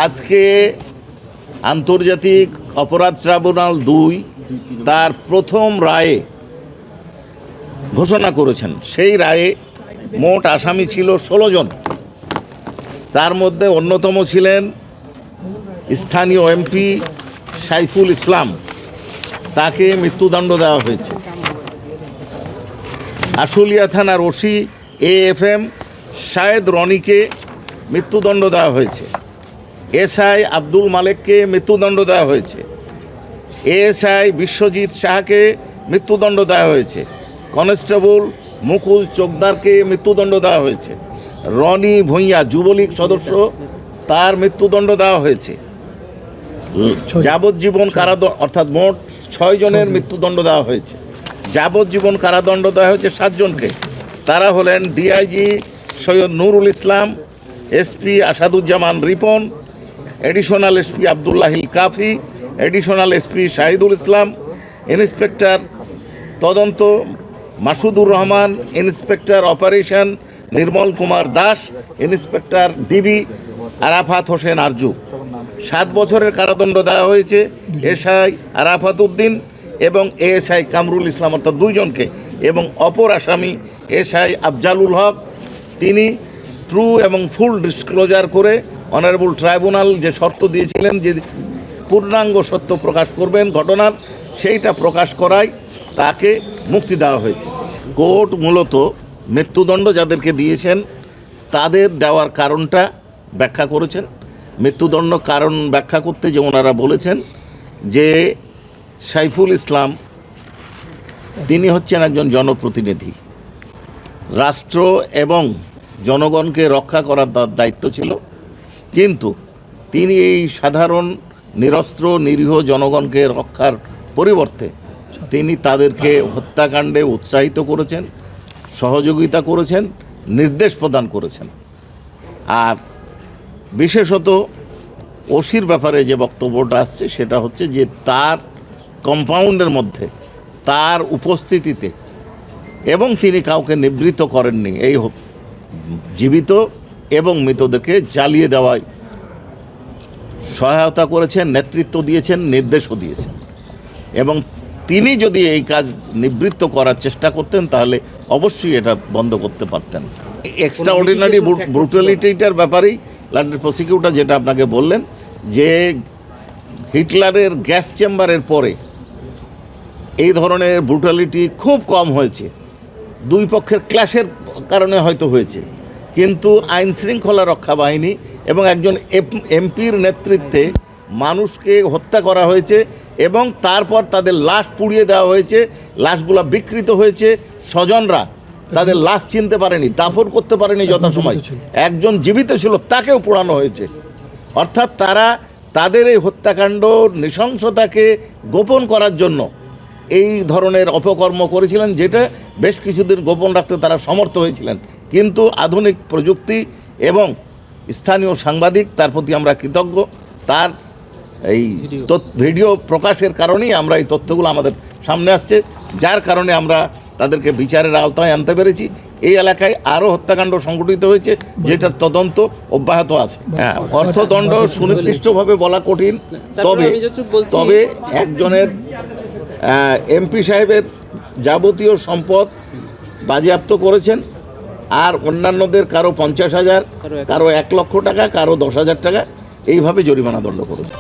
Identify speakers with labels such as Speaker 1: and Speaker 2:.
Speaker 1: আজকে আন্তর্জাতিক অপরাধ ট্রাইব্যুনাল ২ তার প্রথম রায়ে ঘোষণা করেছেন। সেই রায়ে মোট আসামি ছিল ১৬ জন। তার মধ্যে অন্যতম ছিলেন স্থানীয় এমপি সাইফুল ইসলাম, তাকে মৃত্যুদণ্ড দেওয়া হয়েছে। আশুলিয়া থানার ওসি AFM শাহেদ রনিকে মৃত্যুদণ্ড দেওয়া হয়েছে। SI আব্দুল মালেককে মৃত্যুদণ্ড দেওয়া হয়েছে। ASI বিশ্বজিৎ শাহকে মৃত্যুদণ্ড দেওয়া হয়েছে। কনস্টেবল মুকুল চোকদারকে মৃত্যুদণ্ড দেওয়া হয়েছে। রনি ভূঁইয়া যুবলীগ সদস্য, তার মৃত্যুদণ্ড দেওয়া হয়েছে। যাবজ্জীবন কারাদণ্ড, অর্থাৎ মোট ৬ জনের মৃত্যুদণ্ড দেওয়া হয়েছে। যাবজ্জীবন কারাদণ্ড দেওয়া হয়েছে ৭ জনকে। তারা হলেন DIG Syed Nurul Islam, SP Asaduzzaman Ripon, additional SP Abdullahil Kafi, additional SP Shahidul Islam, inspector তদন্ত Masudur Rahman, inspector operation Nirmal Kumar Das, inspector DB Arafat Hossain Arju. 7 বছরের কারাদণ্ড দেওয়া হয়েছে SI আরাফাত উদ্দিন এবং ASI কামরুল ইসলাম, অর্থাৎ 2 জনকে। এবং অপর আসামি SI আফজালুল হক, তিনি ট্রু এবং ফুল ডিসক্লোজার করে অনারেবল ট্রাইব্যুনাল যে শর্ত দিয়েছিলেন যে পূর্ণাঙ্গ সত্য প্রকাশ করবেন ঘটনার, সেইটা প্রকাশ করায় তাকে মুক্তি দেওয়া হয়েছে। কোর্ট মূলত মৃত্যুদণ্ড যাদেরকে দিয়েছেন তাদের দেওয়ার কারণটা ব্যাখ্যা করেছেন। মৃত্যুদণ্ড কারণ ব্যাখ্যা করতে যে ওনারা বলেছেন যে সাইফুল ইসলাম তিনি হচ্ছেন একজন জনপ্রতিনিধি, রাষ্ট্র এবং জনগণকে রক্ষা করার তার দায়িত্ব ছিল, কিন্তু তিনি এই সাধারণ নিরস্ত্র নিরীহ জনগণকে রক্ষার পরিবর্তে তিনি তাদেরকে হত্যাকাণ্ডে উৎসাহিত করেছেন, সহযোগিতা করেছেন, নির্দেশ প্রদান করেছেন। আর বিশেষত ওসির ব্যাপারে যে বক্তব্যটা আসছে সেটা হচ্ছে যে তার কম্পাউন্ডের মধ্যে তার উপস্থিতিতে এবং তিনি কাউকে নিবৃত্ত করেননি, এই জীবিত এবং মৃতদেরকে জ্বালিয়ে দেওয়ায় সহায়তা করেছেন, নেতৃত্ব দিয়েছেন, নির্দেশও দিয়েছেন। এবং তিনি যদি এই কাজ নিবৃত্ত করার চেষ্টা করতেন তাহলে অবশ্যই এটা বন্ধ করতে পারতেন। এক্সট্রা অর্ডিনারি ব্রুটালিটিটার ব্যাপারেই লন্ডন প্রসিকিউটর যেটা আপনাকে বললেন যে হিটলারের গ্যাস চেম্বারের পরে এই ধরনের ব্রুটালিটি খুব কম হয়েছে। 2 পক্ষের ক্ল্যাশের কারণে হয়তো হয়েছে, কিন্তু আইন শৃঙ্খলা রক্ষা বাহিনী এবং একজন এমপির নেতৃত্বে মানুষকে হত্যা করা হয়েছে এবং তারপর তাদের লাশ পুড়িয়ে দেওয়া হয়েছে, লাশগুলো বিকৃত হয়েছে, স্বজনরা তাদের লাশ চিনতে পারেনি, দাফন করতে পারেনি যথাসময়। একজন জীবিত ছিল, তাকেও পোড়ানো হয়েছে। অর্থাৎ তারা তাদের এই হত্যাকাণ্ড নৃশংসতাকে গোপন করার জন্য এই ধরনের অপকর্ম করেছিলেন, যেটা বেশ কিছুদিন গোপন রাখতে তারা সমর্থ হয়েছিলেন। কিন্তু আধুনিক প্রযুক্তি এবং স্থানীয় সাংবাদিক, তার প্রতি আমরা কৃতজ্ঞ। তার এই ভিডিও প্রকাশের কারণেই আমরা এই তথ্যগুলো আমাদের সামনে আসছে, যার কারণে আমরা তাদেরকে বিচারের আওতায় আনতে পেরেছি। এই এলাকায় আরও হত্যাকাণ্ড সংঘটিত হয়েছে, যেটার তদন্ত অব্যাহত আছে। হ্যাঁ, অর্থদণ্ড সুনির্দিষ্টভাবে বলা কঠিন, তবে একজনের এমপি সাহেবের যাবতীয় সম্পদ বাজেয়াপ্ত করেছেন, আর অন্যান্যদের কারো 50,000, কারো 1 লক্ষ টাকা, কারো 10,000 টাকা, এইভাবে জরিমানা দণ্ড করেছে।